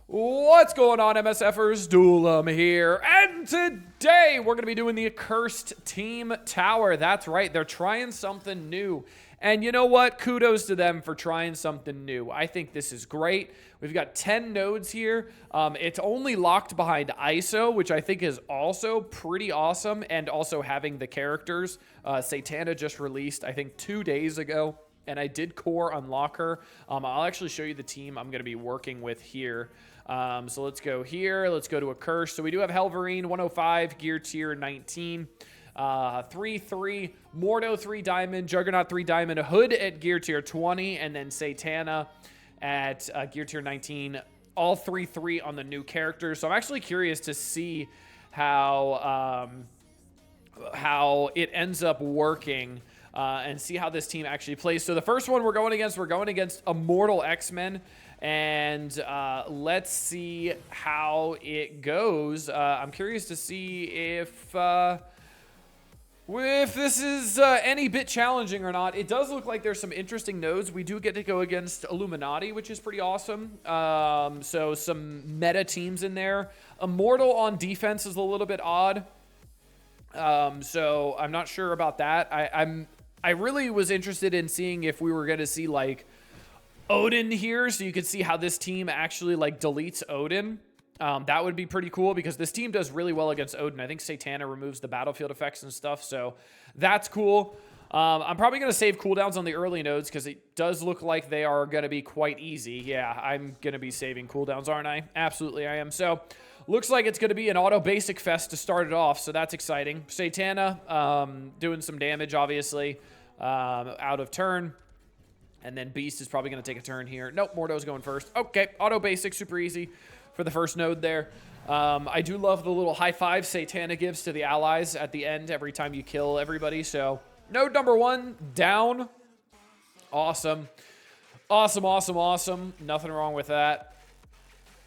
What's going on, MSFers? Duelam here, and today we're going to be doing the Accursed Team Tower. That's right, they're trying something new. And you know what? Kudos to them for trying something new. I think this is great. We've got 10 nodes here. It's only locked behind ISO, which I think is also pretty awesome. And also having the characters. Satana just released, I think, 2 days ago. And I did core unlock her. I'll actually show you the team I'm going to be working with here. So let's go here. Let's go to Accursed. So we do have Helverine, 105, gear tier 19. 3-3, Mordo 3 diamond, Juggernaut 3 diamond, Hood at gear tier 20, and then Satana at gear tier 19. All 3-3 on the new characters. So I'm actually curious to see how it ends up working. And see how this team actually plays. So the first one we're going against Immortal X-Men. And let's see how it goes. I'm curious to see if this is any bit challenging or not. It does look like there's some interesting nodes. We do get to go against Illuminati, which is pretty awesome. So some meta teams in there. Immortal on defense is a little bit odd. So I'm not sure about that. I really was interested in seeing if we were going to see like Odin here, so you could see how this team actually like deletes Odin. That would be pretty cool because this team does really well against Odin. I think Satana removes the battlefield effects and stuff, so that's cool. I'm probably going to save cooldowns on the early nodes because it does look like they are going to be quite easy. Yeah, I'm going to be saving cooldowns, aren't I? Absolutely, I am. So looks like it's going to be an auto basic fest to start it off, so that's exciting. Satana doing some damage, obviously, out of turn. And then Beast is probably going to take a turn here. Nope, Mordo's going first. Okay, auto basic, super easy for the first node there. I do love the little high five Satana gives to the allies at the end every time you kill everybody. So node number 1 down. Awesome. Awesome, awesome, awesome. Nothing wrong with that.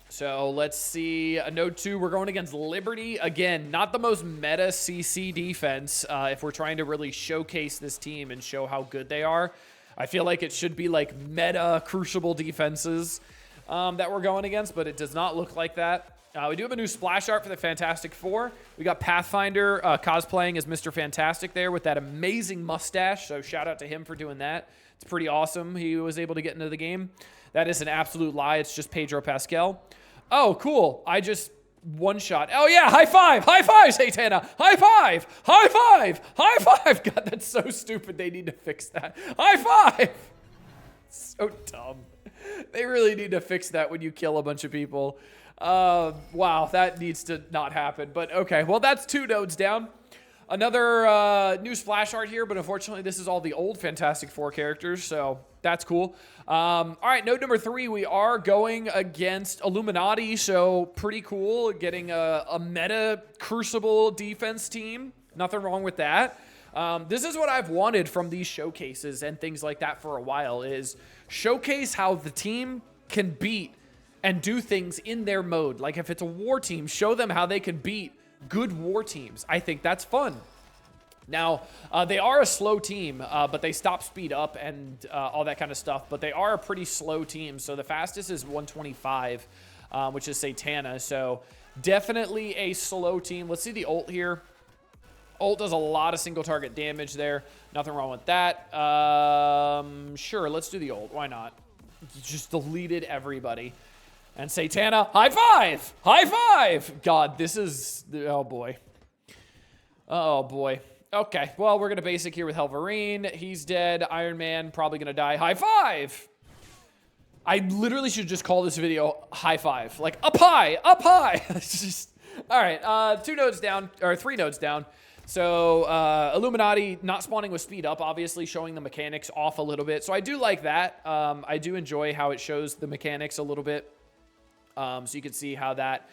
So let's see. Node 2, we're going against Liberty. Again, not the most meta CC defense if we're trying to really showcase this team and show how good they are. I feel like it should be like meta Crucible defenses that we're going against, but it does not look like that. We do have a new splash art for the Fantastic Four. We got Pathfinder cosplaying as Mr. Fantastic there with that amazing mustache, so shout out to him for doing that. It's pretty awesome he was able to get into the game. That is an absolute lie. It's just Pedro Pascal. Oh, cool. I just one-shot. Oh, yeah, high five. High five, Satana. High five. High five. High five. God, that's so stupid. They need to fix that. High five. So dumb. They really need to fix that when you kill a bunch of people. Wow, that needs to not happen. But, okay, well, that's 2 nodes down. Another new splash art here, but unfortunately this is all the old Fantastic Four characters, so that's cool. All right, node number 3, we are going against Illuminati, so pretty cool. Getting a meta Crucible defense team. Nothing wrong with that. This is what I've wanted from these showcases and things like that for a while, is showcase how the team can beat and do things in their mode. Like if it's a war team, show them how they can beat good war teams. I think that's fun. Now, they are a slow team, but they stop speed up and all that kind of stuff, but they are a pretty slow team. So the fastest is 125, which is Satana. So definitely a slow team. Let's see the ult here. Ult does a lot of single target damage there. Nothing wrong with that. Sure, let's do the ult. Why not? Just deleted everybody. And Satana, high five! High five! God, this is... Oh, boy. Oh, boy. Okay, well, we're going to basic here with Helverine. He's dead. Iron Man, probably going to die. High five! I literally should just call this video high five. Like, up high! Up high! It's just... All right, 2 nodes down, or 3 nodes down. So, Illuminati not spawning with speed up, obviously showing the mechanics off a little bit. So I do like that. I do enjoy how it shows the mechanics a little bit. So you can see how that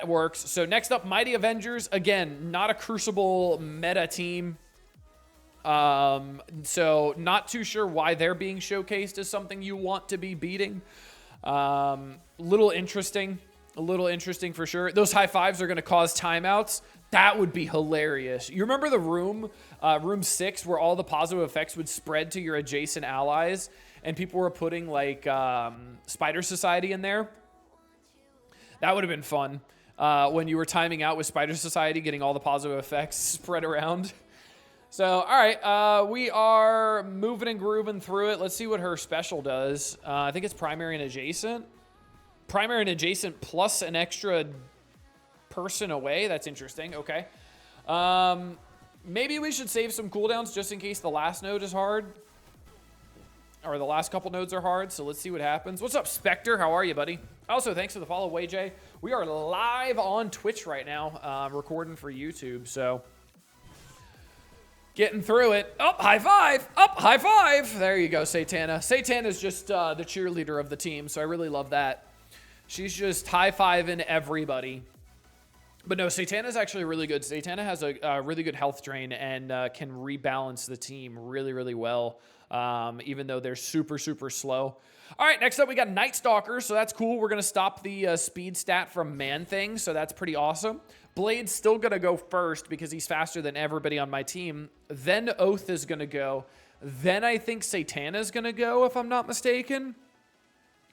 works. So next up, Mighty Avengers. Again, not a Crucible meta team. So not too sure why they're being showcased as something you want to be beating. Little interesting for sure. Those high fives are going to cause timeouts. That would be hilarious. You remember the room 6, where all the positive effects would spread to your adjacent allies? and people were putting like Spider Society in there. That would have been fun. When you were timing out with Spider Society, getting all the positive effects spread around. So, all right, we are moving and grooving through it. Let's see what her special does. I think it's primary and adjacent. Primary and adjacent plus an extra person away. That's interesting. Okay. Maybe we should save some cooldowns just in case the last node is hard. Or the last couple nodes are hard. So let's see what happens. What's up, Spectre? How are you, buddy? Also, thanks for the follow, WayJ. We are live on Twitch right now, recording for YouTube. So getting through it. Up, high five. Up, high five. There you go, Satana. Satana's just the cheerleader of the team, so I really love that. She's just high-fiving everybody. But no, Satana's actually really good. Satana has a really good health drain and can rebalance the team really, really well, even though they're super, super slow. All right, next up we got Night Stalker, so that's cool. We're going to stop the speed stat from Man-Thing, so that's pretty awesome. Blade's still going to go first because he's faster than everybody on my team. Then Oath is going to go. Then I think Satana's going to go, if I'm not mistaken.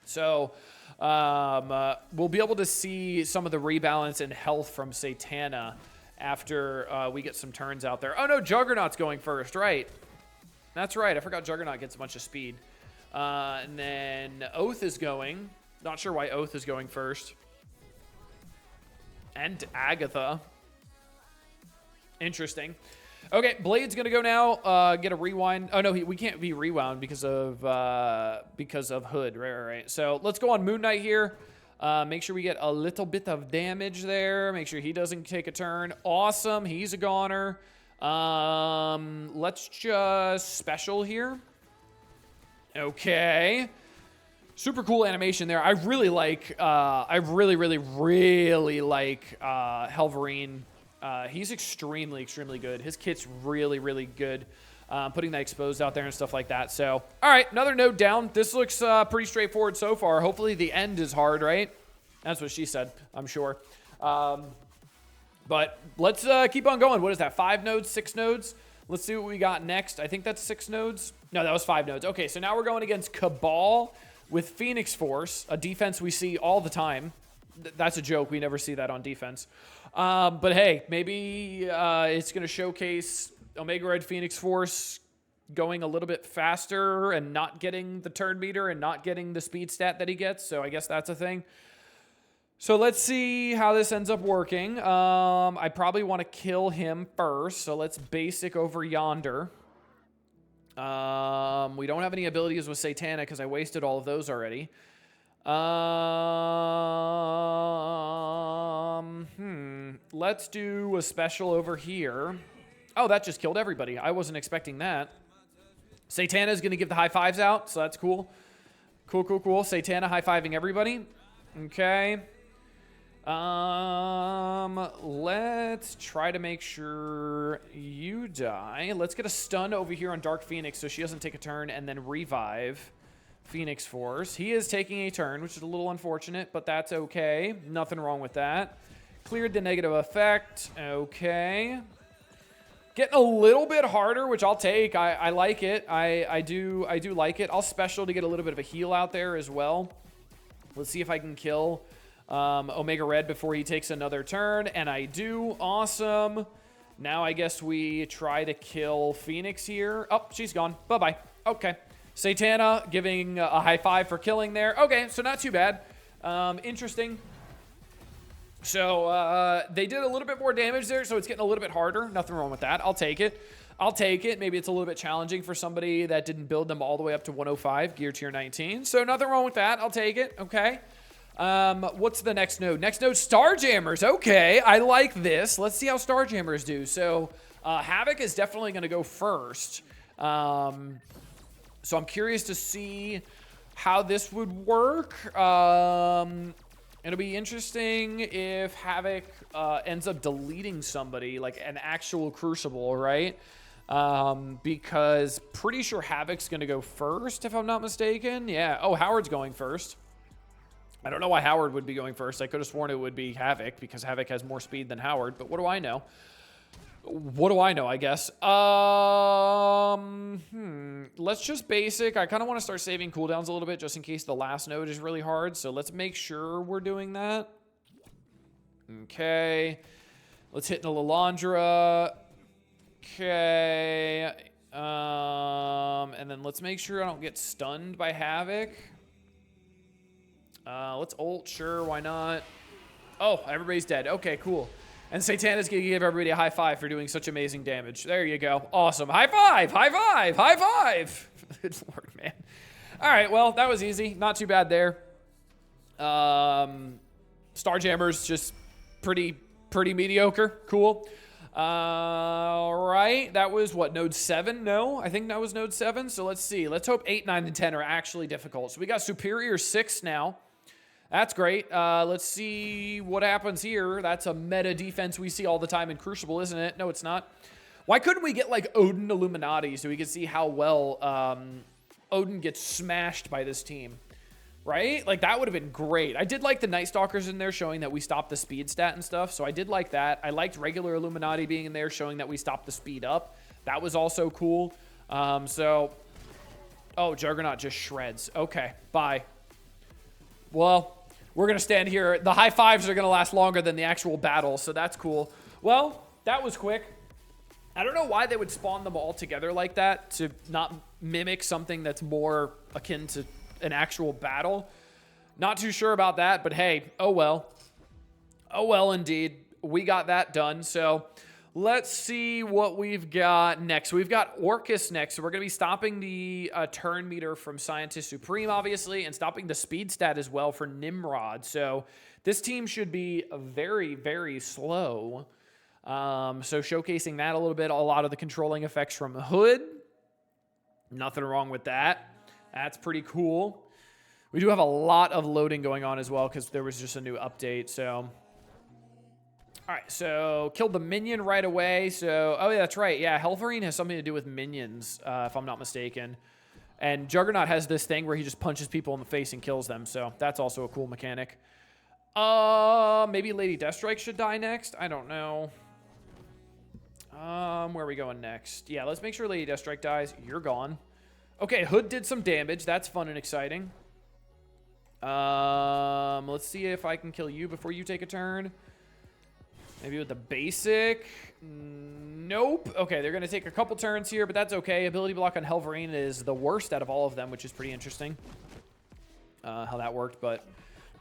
So we'll be able to see some of the rebalance and health from Satana after we get some turns out there. Oh, no, Juggernaut's going first, right? That's right. I forgot Juggernaut gets a bunch of speed. And then Oath is going. Not sure why Oath is going first. And Agatha. Interesting. Okay, Blade's gonna go now. Get a rewind. Oh no, we can't be rewound because of Hood. Right. So let's go on Moon Knight here. Make sure we get a little bit of damage there. Make sure he doesn't take a turn. Awesome. He's a goner. Let's just special here. Okay. Super cool animation there. I really like. I really like Helverine. He's extremely, extremely good. His kit's really, really good. Putting that exposed out there and stuff like that. So, all right, another node down. This looks pretty straightforward so far. Hopefully the end is hard, right? That's what she said, I'm sure. But let's keep on going. What is that, 5 nodes, 6 nodes? Let's see what we got next. I think that's 6 nodes. No, that was 5 nodes. Okay, so now we're going against Cabal with Phoenix Force, a defense we see all the time. That's a joke. We never see that on defense. But hey, maybe it's going to showcase Omega Red Phoenix Force going a little bit faster and not getting the turn meter and not getting the speed stat that he gets. So I guess that's a thing. So let's see how this ends up working. I probably want to kill him first. So let's basic over yonder. We don't have any abilities with Satana because I wasted all of those already. Let's do a special over here. Oh, that just killed everybody. I wasn't expecting that. Satana is going to give the high fives out, so that's cool. Cool. Satana high-fiving everybody. Okay. Let's try to make sure you die. Let's get a stun over here on Dark Phoenix so she doesn't take a turn, and then revive Phoenix Force. He is taking a turn, which is a little unfortunate, but that's okay. Nothing wrong with that. Cleared the negative effect. Okay. Getting a little bit harder, which I'll take. I like it. I do like it. I'll special to get a little bit of a heal out there as well. Let's see if I can kill Omega Red before he takes another turn, and I do. Awesome. Now I guess we try to kill Phoenix here. Oh, she's gone. Bye-bye. Okay. Satana giving a high five for killing there. Okay, so not too bad. Interesting. So they did a little bit more damage there, so it's getting a little bit harder. Nothing wrong with that. I'll take it. Maybe it's a little bit challenging for somebody that didn't build them all the way up to 105, gear tier 19. So nothing wrong with that. I'll take it. Okay. What's the next node? Next node, Starjammers. Okay, I like this. Let's see how Starjammers do. So Havoc is definitely going to go first. So I'm curious to see how this would work. It'll be interesting if Havoc ends up deleting somebody, like an actual Crucible, right? Because pretty sure Havoc's going to go first, if I'm not mistaken. Yeah. Oh, Howard's going first. I don't know why Howard would be going first. I could have sworn it would be Havoc because Havoc has more speed than Howard, but what do I know? What do I know, I guess? Let's just basic. I kind of want to start saving cooldowns a little bit just in case the last node is really hard. So let's make sure we're doing that. Okay. Let's hit Lilandra. Okay. And then let's make sure I don't get stunned by Havoc. Let's ult. Sure, why not? Oh, everybody's dead. Okay, cool. And Satana's going to give everybody a high five for doing such amazing damage. There you go. Awesome. High five! High five! High five! Good lord, man. All right, well, that was easy. Not too bad there. Starjammer's just pretty mediocre. Cool. All right. That was, what, node 7? No, I think that was node 7. So let's see. Let's hope 8, 9, and 10 are actually difficult. So we got Superior 6 now. That's great. Let's see what happens here. That's a meta defense we see all the time in Crucible, isn't it? No, it's not. Why couldn't we get, like, Odin Illuminati so we could see how well Odin gets smashed by this team? Right? Like, that would have been great. I did like the Night Stalkers in there showing that we stopped the speed stat and stuff, so I did like that. I liked regular Illuminati being in there showing that we stopped the speed up. That was also cool. Oh, Juggernaut just shreds. Okay, bye. Well, we're going to stand here. The high fives are going to last longer than the actual battle, so that's cool. Well, that was quick. I don't know why they would spawn them all together like that to not mimic something that's more akin to an actual battle. Not too sure about that, but hey, oh well. Oh well, indeed. We got that done. So let's see what we've got next. We've got Orcus next. So we're going to be stopping the turn meter from Scientist Supreme, obviously, and stopping the speed stat as well for Nimrod. So this team should be very, very slow. So showcasing that a little bit, a lot of the controlling effects from Hood. Nothing wrong with that. That's pretty cool. We do have a lot of loading going on as well because there was just a new update. So, all right. So killed the minion right away. So, oh yeah, that's right. Yeah, Helverine has something to do with minions, if I'm not mistaken. And Juggernaut has this thing where he just punches people in the face and kills them. So that's also a cool mechanic. Maybe Lady Deathstrike should die next. I don't know. Where are we going next? Yeah, let's make sure Lady Deathstrike dies. You're gone. Okay, Hood did some damage. That's fun and exciting. Let's see if I can kill you before you take a turn. Maybe with the basic. Nope. Okay, they're going to take a couple turns here, but that's okay. Ability block on Helverine is the worst out of all of them, which is pretty interesting. How that worked, but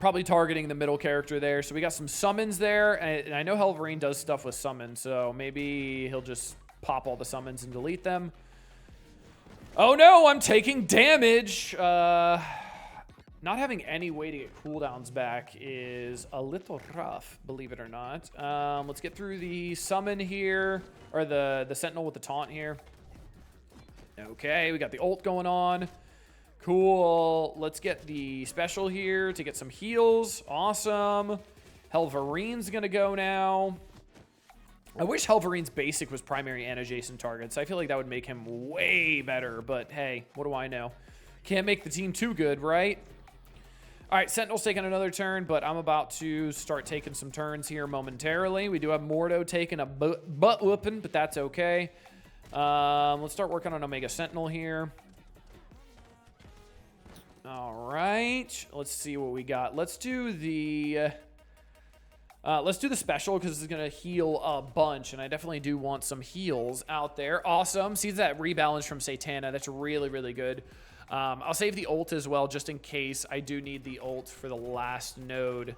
probably targeting the middle character there. So we got some summons there, and I know Helverine does stuff with summons, so maybe he'll just pop all the summons and delete them. Oh no, I'm taking damage. Not having any way to get cooldowns back is a little rough, believe it or not. Let's get through the summon here, or the Sentinel with the taunt here. Okay, we got the ult going on. Cool. Let's get the special here to get some heals. Awesome. Helverine's gonna go now. I wish Helverine's basic was primary and adjacent targets. I feel like that would make him way better, but hey, what do I know? Can't make the team too good, right? All right, Sentinel's taking another turn, but I'm about to start taking some turns here momentarily. We do have Mordo taking a butt whooping, but that's okay. Let's start working on Omega Sentinel here. All right, let's see what we got. Let's do the special because it's gonna heal a bunch, and I definitely do want some heals out there. Awesome. See that rebalance from Satana. That's really, really good. I'll save the ult as well, just in case I do need the ult for the last node,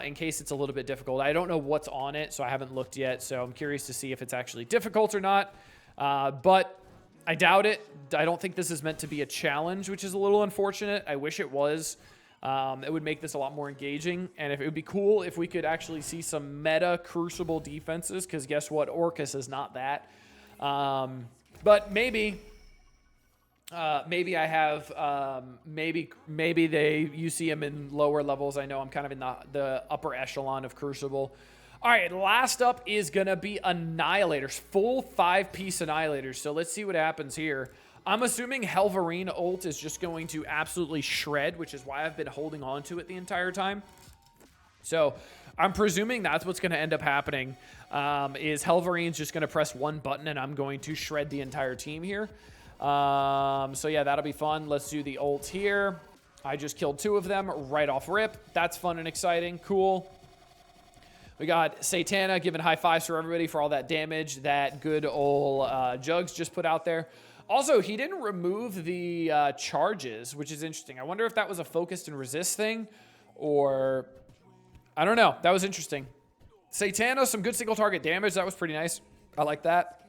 in case it's a little bit difficult. I don't know what's on it, so I haven't looked yet, so I'm curious to see if it's actually difficult or not. But I doubt it. I don't think this is meant to be a challenge, which is a little unfortunate. I wish it was. It would make this a lot more engaging, and if it would be cool if we could actually see some meta Crucible defenses, because guess what? Orcus is not that. But maybe I have, maybe you see him in lower levels. I know I'm kind of in the upper echelon of Crucible. All right, last up is going to be Annihilators, full 5-piece Annihilators. So let's see what happens here. I'm assuming Helverine ult is just going to absolutely shred, which is why I've been holding on to it the entire time. So I'm presuming that's what's going to end up happening, is Helverine's just going to press one button and I'm going to shred the entire team here. So yeah, that'll be fun. Let's do the ult here. I just killed 2 of them right off rip. That's fun and exciting. Cool. We got Satana giving high fives for everybody for all that damage that good old Jugs just put out there. Also, he didn't remove the charges, which is interesting. I wonder if that was a focused and resist thing, or I don't know. That was interesting. Satana, some good single target damage. That was pretty nice. I like that.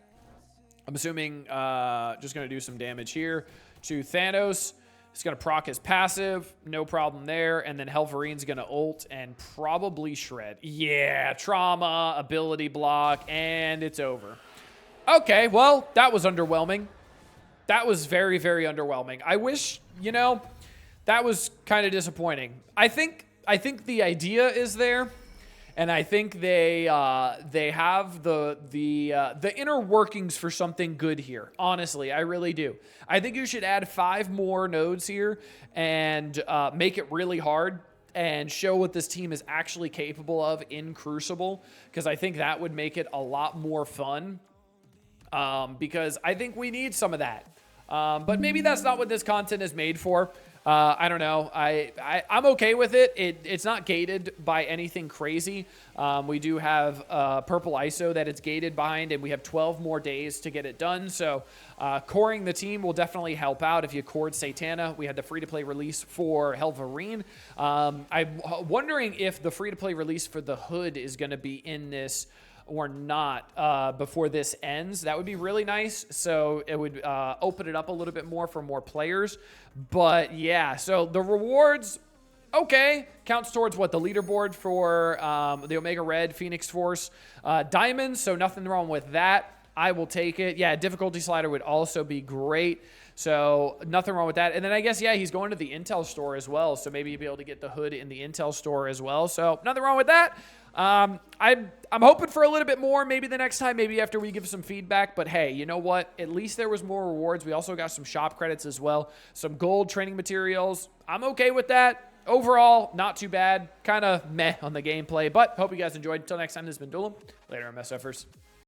I'm assuming just going to do some damage here to Thanos. He's going to proc his passive. No problem there. And then Helverine's going to ult and probably shred. Yeah, trauma, ability block, and it's over. Okay, well, that was underwhelming. That was very, very underwhelming. I wish, you know, that was kind of disappointing. I think the idea is there. And I think they have the inner workings for something good here. Honestly, I really do. I think you should add 5 more nodes here and make it really hard and show what this team is actually capable of in Crucible, because I think that would make it a lot more fun. Because I think we need some of that. But maybe that's not what this content is made for. I don't know. I'm okay with it. It's not gated by anything crazy. We do have purple ISO that it's gated behind, and we have 12 more days to get it done. So coring the team will definitely help out if you cored Satana. We had the free-to-play release for Helverine. I'm wondering if the free-to-play release for the Hood is going to be in this or not before this ends. That would be really nice. So it would open it up a little bit more for more players. But yeah, so the rewards, okay, counts towards what? The leaderboard for the Omega Red Phoenix Force Diamonds. So nothing wrong with that. I will take it. Yeah, difficulty slider would also be great. So nothing wrong with that. And then I guess, yeah, he's going to the Intel store as well. So maybe you'll be able to get the Hood in the Intel store as well. So nothing wrong with that. I'm hoping for a little bit more, maybe the next time, maybe after we give some feedback. But hey, you know what? At least there was more rewards. We also got some shop credits as well. Some gold training materials. I'm okay with that. Overall, not too bad. Kind of meh on the gameplay. But hope you guys enjoyed. Until next time, this has been Duelim. Later, MSFers.